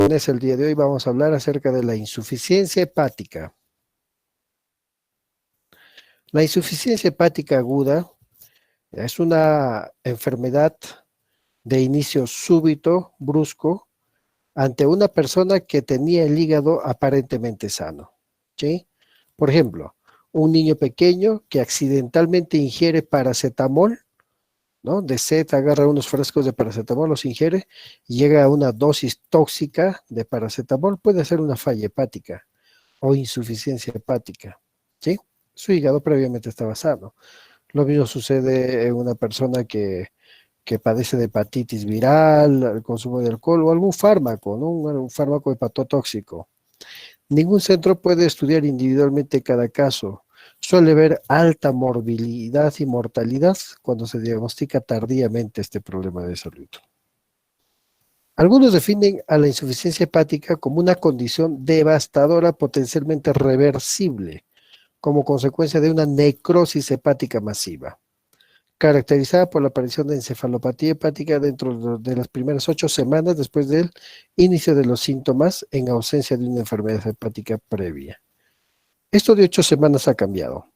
El día de hoy vamos a hablar acerca de la insuficiencia hepática. La insuficiencia hepática aguda es una enfermedad de inicio súbito, brusco, ante una persona que tenía el hígado aparentemente sano, ¿sí? Por ejemplo, un niño pequeño que accidentalmente ingiere paracetamol, ¿no? De sed, agarra unos frascos de paracetamol, los ingiere y llega a una dosis tóxica de paracetamol, puede ser una falla hepática o insuficiencia hepática, ¿sí? Su hígado previamente estaba sano. Lo mismo sucede en una persona que padece de hepatitis viral, el consumo de alcohol o algún fármaco, ¿no? Un fármaco hepatotóxico. Ningún centro puede estudiar individualmente cada caso. Suele haber alta morbilidad y mortalidad cuando se diagnostica tardíamente este problema de salud. Algunos definen a la insuficiencia hepática como una condición devastadora potencialmente reversible como consecuencia de una necrosis hepática masiva, caracterizada por la aparición de encefalopatía hepática dentro de las primeras 8 semanas después del inicio de los síntomas en ausencia de una enfermedad hepática previa. Esto de 8 semanas ha cambiado.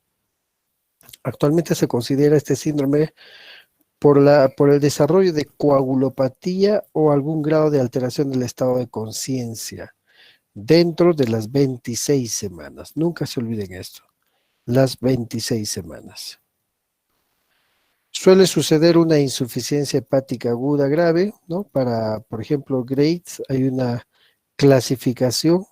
Actualmente se considera este síndrome por el desarrollo de coagulopatía o algún grado de alteración del estado de conciencia dentro de las 26 semanas. Nunca se olviden esto, las 26 semanas. Suele suceder una insuficiencia hepática aguda grave, ¿no? Para, por ejemplo, Graves, hay una clasificación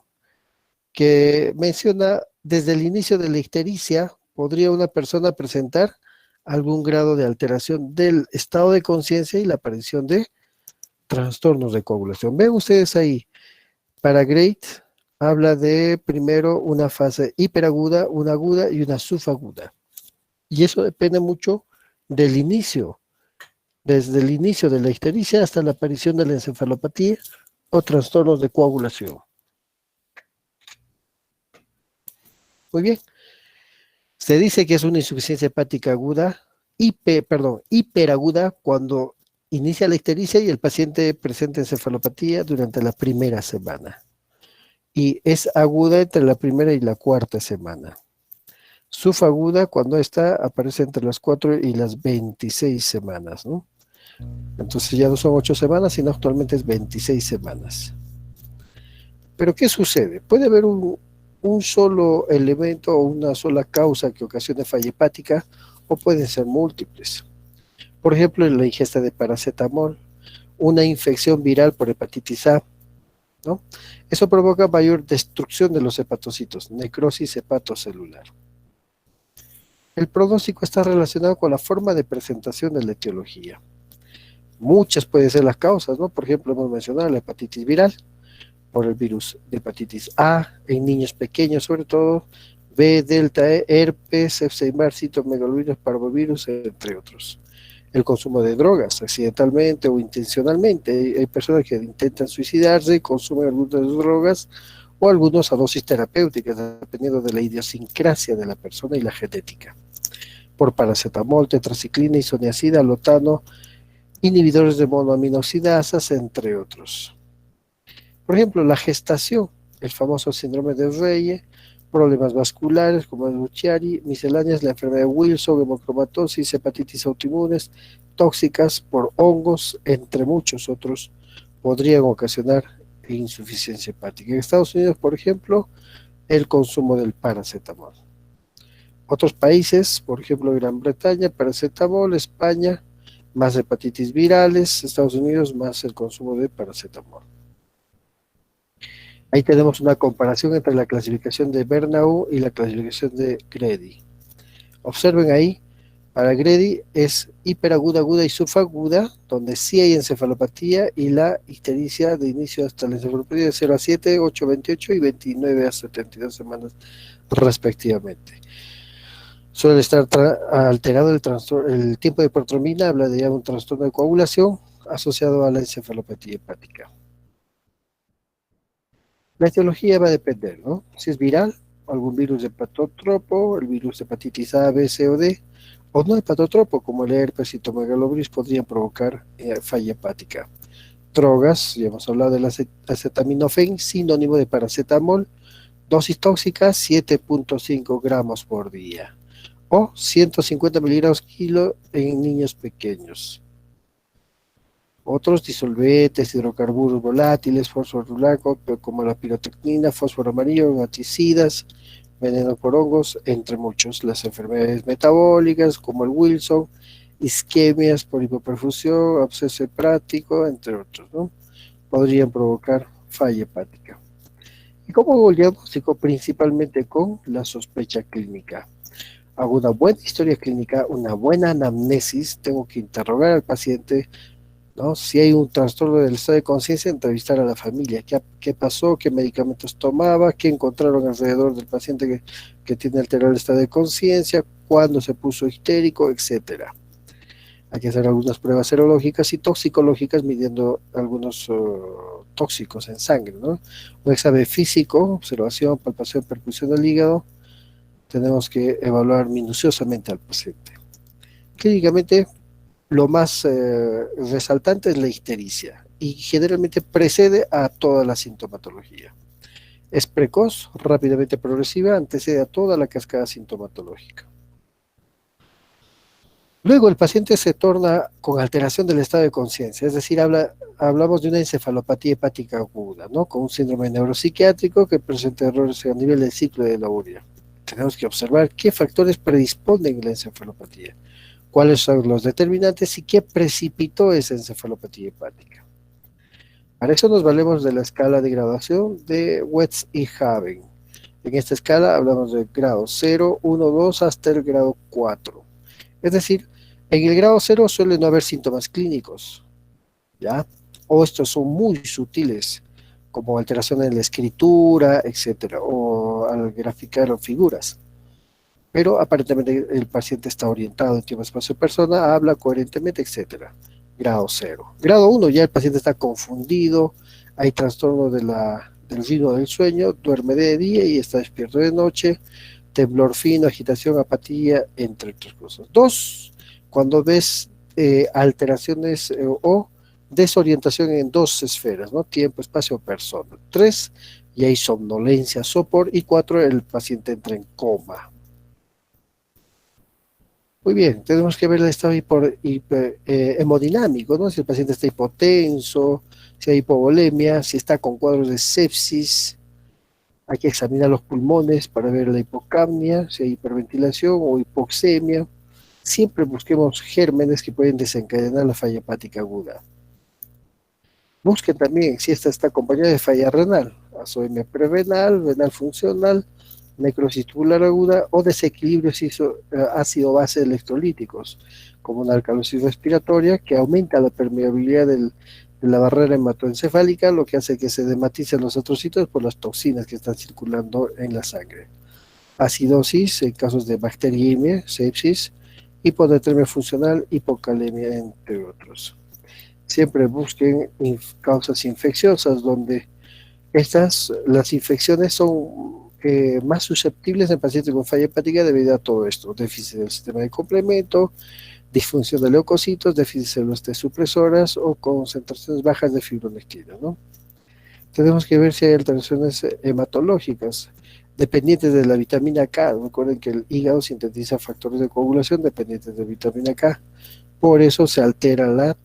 que menciona desde el inicio de la ictericia, podría una persona presentar algún grado de alteración del estado de conciencia y la aparición de trastornos de coagulación. Ven ustedes ahí, para Graves habla de primero una fase hiperaguda, una aguda y una subaguda. Y eso depende mucho del inicio, desde el inicio de la ictericia hasta la aparición de la encefalopatía o trastornos de coagulación. Muy bien. Se dice que es una insuficiencia hepática aguda, hiperaguda, cuando inicia la ictericia y el paciente presenta encefalopatía durante la primera semana. Y es aguda entre la primera y la cuarta semana. Subaguda cuando esta aparece entre las 4 y las 26 semanas, ¿no? Entonces ya no son 8 semanas, sino actualmente es 26 semanas. Pero ¿qué sucede? Puede haber un solo elemento o una sola causa que ocasione falla hepática o pueden ser múltiples. Por ejemplo, en la ingesta de paracetamol, una infección viral por hepatitis A, ¿no? Eso provoca mayor destrucción de los hepatocitos, necrosis hepatocelular. El pronóstico está relacionado con la forma de presentación de la etiología. Muchas pueden ser las causas, ¿no? Por ejemplo, hemos mencionado la hepatitis viral, por el virus de hepatitis A en niños pequeños, sobre todo B, delta E, herpes, Epstein-Barr, citomegalovirus, parvovirus, entre otros. El consumo de drogas, accidentalmente o intencionalmente. Hay personas que intentan suicidarse y consumen algunas drogas o algunos a dosis terapéuticas, dependiendo de la idiosincrasia de la persona y la genética. Por paracetamol, tetraciclina, isoniazida, lotano, inhibidores de monoaminoxidasas, entre otros. Por ejemplo, la gestación, el famoso síndrome de Reye, problemas vasculares como el Buchiari, misceláneas, la enfermedad de Wilson, hemocromatosis, hepatitis autoinmunes, tóxicas por hongos, entre muchos otros, podrían ocasionar insuficiencia hepática. En Estados Unidos, por ejemplo, el consumo del paracetamol. Otros países, por ejemplo, Gran Bretaña, paracetamol, España, más hepatitis virales, Estados Unidos, más el consumo de paracetamol. Ahí tenemos una comparación entre la clasificación de Bernau y la clasificación de Grady. Observen ahí, para Grady es hiperaguda, aguda y subaguda, donde sí hay encefalopatía y la ictericia de inicio hasta la encefalopatía de 0 a 7, 8 a 28 y 29 a 72 semanas respectivamente. Suele estar alterado el tiempo de protromina, habla de un trastorno de coagulación asociado a la encefalopatía hepática. La etiología va a depender, ¿no? Si es viral, algún virus de hepatotropo, el virus de hepatitis A, B, C o D, o no hepatotropo, como el herpes y citomegalovirus, podrían provocar falla hepática. Drogas, ya hemos hablado del acetaminofén, sinónimo de paracetamol, dosis tóxica 7.5 gramos por día o 150 miligramos kilo en niños pequeños. Otros disolventes, hidrocarburos volátiles, fósforo blanco, como la pirotecnina, fósforo amarillo, baticidas, veneno por hongos, entre muchos. Las enfermedades metabólicas, como el Wilson, isquemias por hipoperfusión, absceso hepático, entre otros, ¿no? Podrían provocar falla hepática. ¿Y cómo hago el diagnóstico? Principalmente con la sospecha clínica. Hago una buena historia clínica, una buena anamnesis, tengo que interrogar al paciente, ¿no? Si hay un trastorno del estado de conciencia, entrevistar a la familia, qué pasó, qué medicamentos tomaba, qué encontraron alrededor del paciente que tiene alterado el estado de conciencia, cuándo se puso histérico, etcétera. Hay que hacer algunas pruebas serológicas y toxicológicas midiendo algunos tóxicos en sangre, ¿no? Un examen físico, observación, palpación, percusión del hígado. Tenemos que evaluar minuciosamente al paciente. Clínicamente, lo más resaltante es la ictericia y generalmente precede a toda la sintomatología. Es precoz, rápidamente progresiva, antecede a toda la cascada sintomatológica. Luego el paciente se torna con alteración del estado de conciencia, es decir, hablamos de una encefalopatía hepática aguda, ¿no? Con un síndrome neuropsiquiátrico que presenta errores a nivel del ciclo de la urea. Tenemos que observar qué factores predisponen la encefalopatía, cuáles son los determinantes y qué precipitó esa encefalopatía hepática. Para eso nos valemos de la escala de graduación de Wetz y Haven. En esta escala hablamos del grado 0, 1, 2 hasta el grado 4. Es decir, en el grado 0 suele no haber síntomas clínicos, ¿ya? O estos son muy sutiles, como alteración en la escritura, etcétera, o al graficar figuras. Pero aparentemente el paciente está orientado en tiempo, espacio, persona, habla coherentemente, etcétera. Grado 0. Grado 1, ya el paciente está confundido, hay trastorno del ritmo del sueño, duerme de día y está despierto de noche, temblor fino, agitación, apatía, entre otras cosas. 2, cuando ves alteraciones o desorientación en dos esferas, ¿no? Tiempo, espacio, persona. 3, y hay somnolencia, sopor. Y 4, el paciente entra en coma. Muy bien, tenemos que ver el estado hemodinámico, ¿no? Si el paciente está hipotenso, si hay hipovolemia, si está con cuadros de sepsis, hay que examinar los pulmones para ver la hipocapnia, si hay hiperventilación o hipoxemia. Siempre busquemos gérmenes que pueden desencadenar la falla hepática aguda. Busquen también si esta está acompañada de falla renal, azoemia prerenal, renal funcional, necrosis tubular aguda o desequilibrios ácido-base electrolíticos, como una alcalosis respiratoria que aumenta la permeabilidad de la barrera hematoencefálica, lo que hace que se dematicen los atrocitos por las toxinas que están circulando en la sangre. Acidosis en casos de bacteriemia, sepsis, hiponatremia funcional, hipocalemia, entre otros. Siempre busquen causas infecciosas donde las infecciones son más susceptibles en pacientes con falla hepática debido a todo esto: déficit del sistema de complemento, disfunción de leucocitos, déficit de células T supresoras o concentraciones bajas de fibronectina, ¿no? Tenemos que ver si hay alteraciones hematológicas dependientes de la vitamina K. Recuerden que el hígado sintetiza factores de coagulación dependientes de vitamina K. Por eso se altera la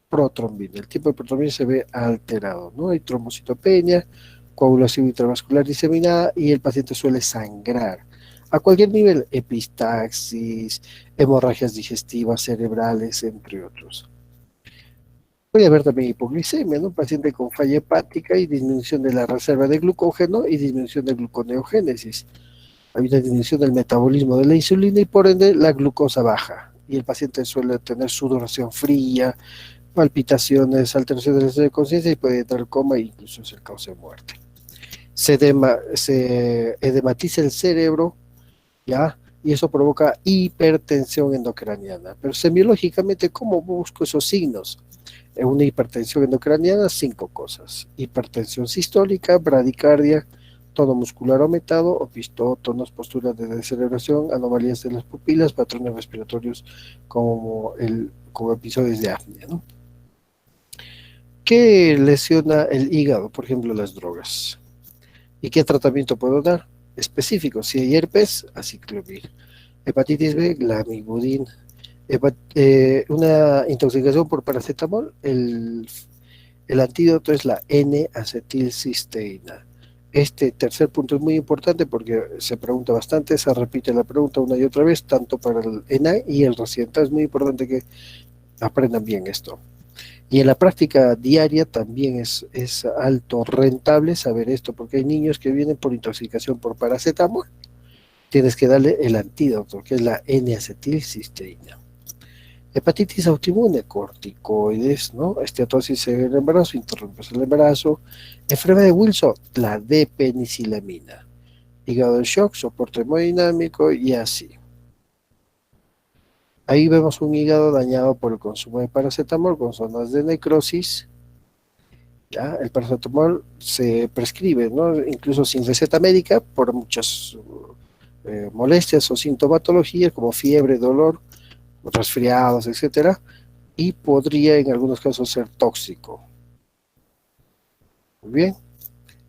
protrombina. El tipo de protrombina se ve alterado, ¿no? Hay trombocitopenia, coagulación intravascular diseminada y el paciente suele sangrar a cualquier nivel: epistaxis, hemorragias digestivas cerebrales, entre otros. Puede haber también hipoglicemia, ¿no? Un paciente con falla hepática y disminución de la reserva de glucógeno y disminución de gluconeogénesis. Hay una disminución del metabolismo de la insulina y por ende la glucosa baja. Y el paciente suele tener sudoración fría, palpitaciones, alteraciones de conciencia y puede entrar en coma e incluso ser causa de muerte. Se edematiza el cerebro, ¿ya? Y eso provoca hipertensión endocraniana. Pero semiológicamente, ¿cómo busco esos signos? En una hipertensión endocraniana, 5 cosas: hipertensión sistólica, bradicardia, tono muscular aumentado, opistótonos, posturas de descerebración, anomalías de las pupilas, patrones respiratorios como episodios de apnea, ¿no? ¿Qué lesiona el hígado? Por ejemplo, las drogas. ¿Y qué tratamiento puedo dar? Específico. Si hay herpes, aciclovir. Hepatitis B, lamivudina. Una intoxicación por paracetamol, el antídoto es la N-acetilcisteína. Este tercer punto es muy importante porque se pregunta bastante, se repite la pregunta una y otra vez, tanto para el ENA y el reciente. Es muy importante que aprendan bien esto. Y en la práctica diaria también es alto rentable saber esto, porque hay niños que vienen por intoxicación por paracetamol. Tienes que darle el antídoto, que es la N-acetilcisteína. Hepatitis autoinmune, corticoides, ¿no? Esteatosis en el embarazo, interrumpes el embarazo. Enfermedad de Wilson, la D-penicilamina. Hígado de shock, soporte hemodinámico y así. Ahí vemos un hígado dañado por el consumo de paracetamol con zonas de necrosis. ¿Ya? El paracetamol se prescribe, ¿no? Incluso sin receta médica, por muchas molestias o sintomatologías como fiebre, dolor, resfriados, etcétera, y podría en algunos casos ser tóxico. Muy bien.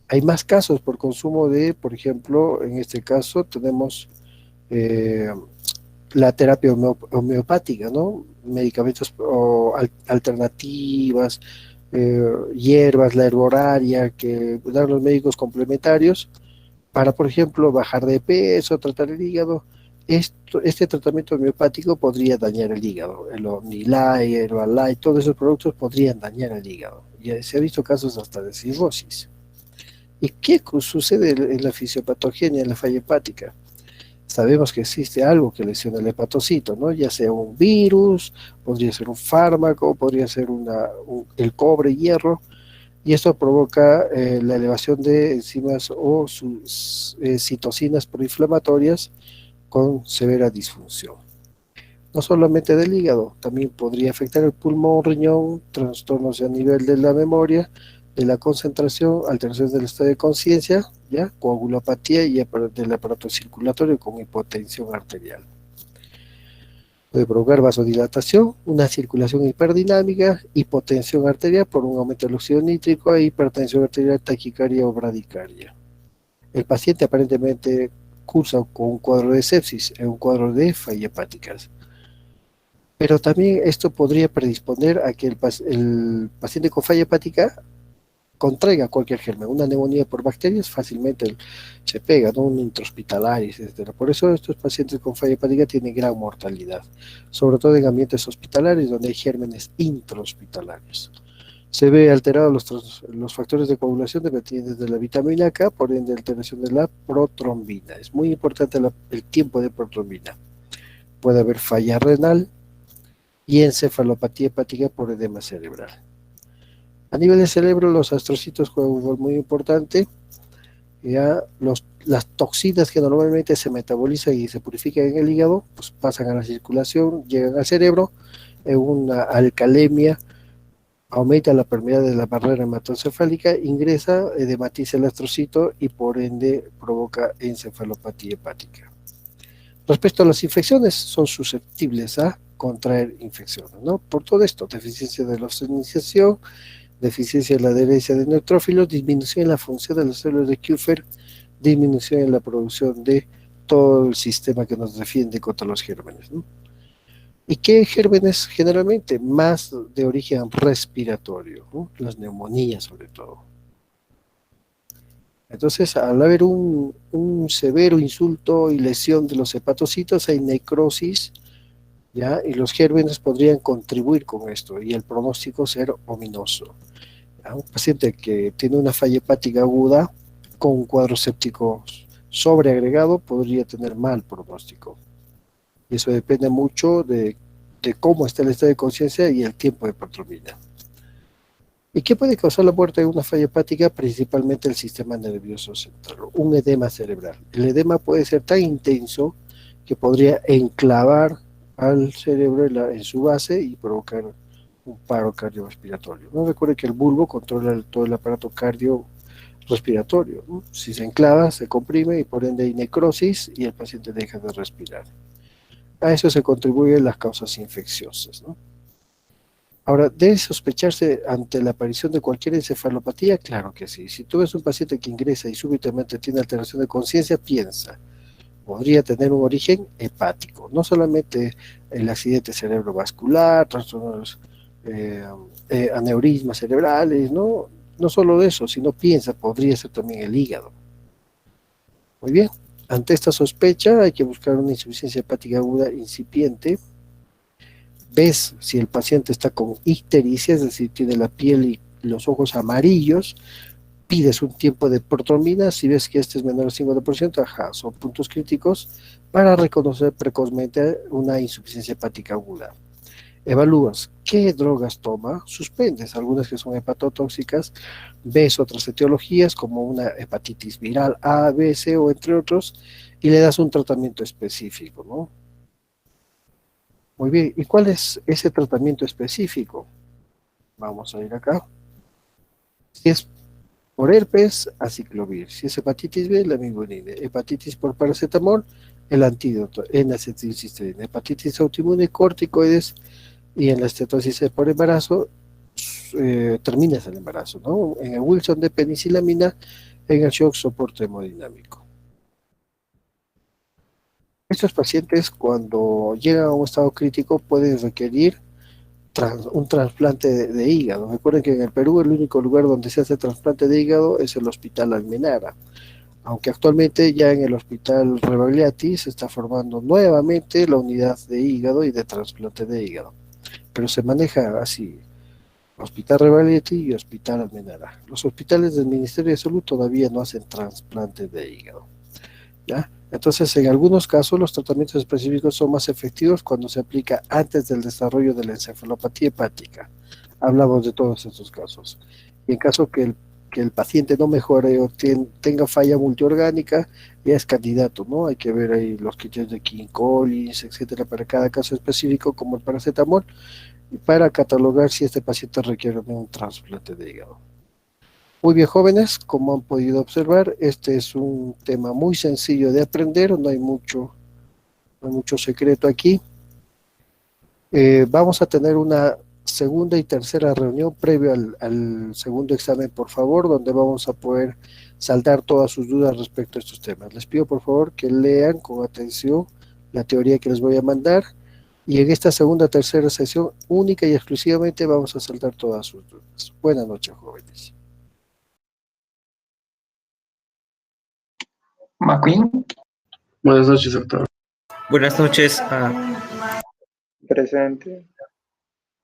Hay más casos por consumo de, por ejemplo, en este caso tenemos eh, la terapia homeopática, ¿no? Medicamentos alternativas, hierbas, la herbolaria que dan los médicos complementarios para, por ejemplo, bajar de peso, tratar el hígado. Este tratamiento homeopático podría dañar el hígado. El Omnilay, el Herbalife, todos esos productos podrían dañar el hígado. Ya se ha visto casos hasta de cirrosis. ¿Y qué sucede en la fisiopatogenia, en la falla hepática? Sabemos que existe algo que lesiona el hepatocito, ¿no? Ya sea un virus, podría ser un fármaco, podría ser el cobre, hierro, y esto provoca la elevación de enzimas o sus citocinas proinflamatorias con severa disfunción. No solamente del hígado, también podría afectar el pulmón, riñón, trastornos a nivel de la memoria, de la concentración, alteraciones del estado de conciencia, ¿ya? Coagulopatía y del aparato circulatorio con hipotensión arterial. Puede provocar vasodilatación, una circulación hiperdinámica, hipotensión arterial por un aumento del óxido nítrico e hipertensión arterial, taquicardia o bradicardia. El paciente aparentemente cursa con un cuadro de sepsis en un cuadro de falla hepáticas. Pero también esto podría predisponer a que el paciente con falla hepática contraiga cualquier germen. Una neumonía por bacterias fácilmente se pega, ¿no? Un intrahospitalaris, etc. Por eso estos pacientes con falla hepática tienen gran mortalidad, sobre todo en ambientes hospitalarios donde hay gérmenes intrahospitalarios. Se ve alterados los factores de coagulación dependientes de la vitamina K, por ende alteración de la protrombina. Es muy importante el tiempo de protrombina. Puede haber falla renal y encefalopatía hepática por edema cerebral. A nivel de cerebro, los astrocitos juegan un rol muy importante. Ya las toxinas que normalmente se metabolizan y se purifican en el hígado, pues pasan a la circulación, llegan al cerebro, en una alcalemia, aumenta la permeabilidad de la barrera hematoencefálica, ingresa, edematiza el astrocito y por ende provoca encefalopatía hepática. Respecto a las infecciones, son susceptibles a contraer infecciones, ¿no? Por todo esto, deficiencia de la oxigenización, deficiencia de la adherencia de neutrófilos, disminución en la función de las células de Kupffer, disminución en la producción de todo el sistema que nos defiende contra los gérmenes, ¿no? ¿Y qué gérmenes generalmente? Más de origen respiratorio, ¿no? Las neumonías sobre todo. Entonces, al haber un severo insulto y lesión de los hepatocitos, hay necrosis, ¿ya? Y los gérmenes podrían contribuir con esto y el pronóstico ser ominoso. ¿Ya? Un paciente que tiene una falla hepática aguda con un cuadro séptico sobreagregado podría tener mal pronóstico. Y eso depende mucho de cómo está el estado de conciencia y el tiempo de protrombina. ¿Y qué puede causar la muerte de una falla hepática? Principalmente el sistema nervioso central, un edema cerebral. El edema puede ser tan intenso que podría enclavar al cerebro en su base y provocar un paro cardiorrespiratorio. No recuerde que el bulbo controla todo el aparato cardiorrespiratorio, ¿no? Si se enclava, se comprime y por ende hay necrosis y el paciente deja de respirar. A eso se contribuyen las causas infecciosas, ¿no? Ahora, ¿debe sospecharse ante la aparición de cualquier encefalopatía? Claro que sí. Si tú ves un paciente que ingresa y súbitamente tiene alteración de conciencia, piensa, podría tener un origen hepático, no solamente el accidente cerebrovascular, trastornos, eh, aneurismas cerebrales, ¿no? No solo eso, sino piensa, podría ser también el hígado. Muy bien, ante esta sospecha hay que buscar una insuficiencia hepática aguda incipiente. Ves si el paciente está con ictericia, es decir, tiene la piel y los ojos amarillos, pides un tiempo de protrombina, si ves que este es menor al 50%, ajá, son puntos críticos para reconocer precozmente una insuficiencia hepática aguda. Evalúas qué drogas toma, suspendes algunas que son hepatotóxicas, ves otras etiologías como una hepatitis viral A, B, C o entre otros, y le das un tratamiento específico, ¿no? Muy bien, ¿y cuál es ese tratamiento específico? Vamos a ir acá. Si es por herpes, aciclovir. Si es hepatitis B, la amigonina. Hepatitis por paracetamol, el antídoto, N-acetilcisteína. Hepatitis autoinmune, corticoides, y en la estetosis por embarazo, terminas el embarazo, ¿no? En el Wilson de penicilamina, en el shock soporte hemodinámico. Estos pacientes, cuando llegan a un estado crítico, pueden requerir un trasplante de hígado. Recuerden que en el Perú el único lugar donde se hace trasplante de hígado es el Hospital Almenara, aunque actualmente ya en el Hospital Rebagliati se está formando nuevamente la unidad de hígado y de trasplante de hígado, pero se maneja así: Hospital Rebagliati y Hospital Almenara. Los hospitales del Ministerio de Salud todavía no hacen trasplante de hígado, ¿ya? Entonces, en algunos casos, los tratamientos específicos son más efectivos cuando se aplica antes del desarrollo de la encefalopatía hepática. Hablamos de todos estos casos. Y en caso que el paciente no mejore o tenga falla multiorgánica, ya es candidato, ¿no? Hay que ver ahí los criterios de King Collins, etcétera, para cada caso específico, como el paracetamol, y para catalogar si este paciente requiere un trasplante de hígado. Muy bien, jóvenes, como han podido observar, este es un tema muy sencillo de aprender, no hay mucho secreto aquí. Vamos a tener una segunda y tercera reunión previo al segundo examen, por favor, donde vamos a poder saldar todas sus dudas respecto a estos temas. Les pido, por favor, que lean con atención la teoría que les voy a mandar, y en esta segunda, tercera sesión, única y exclusivamente, vamos a saldar todas sus dudas. Buenas noches, jóvenes. McQueen. Buenas noches, doctor. Buenas noches. Presente.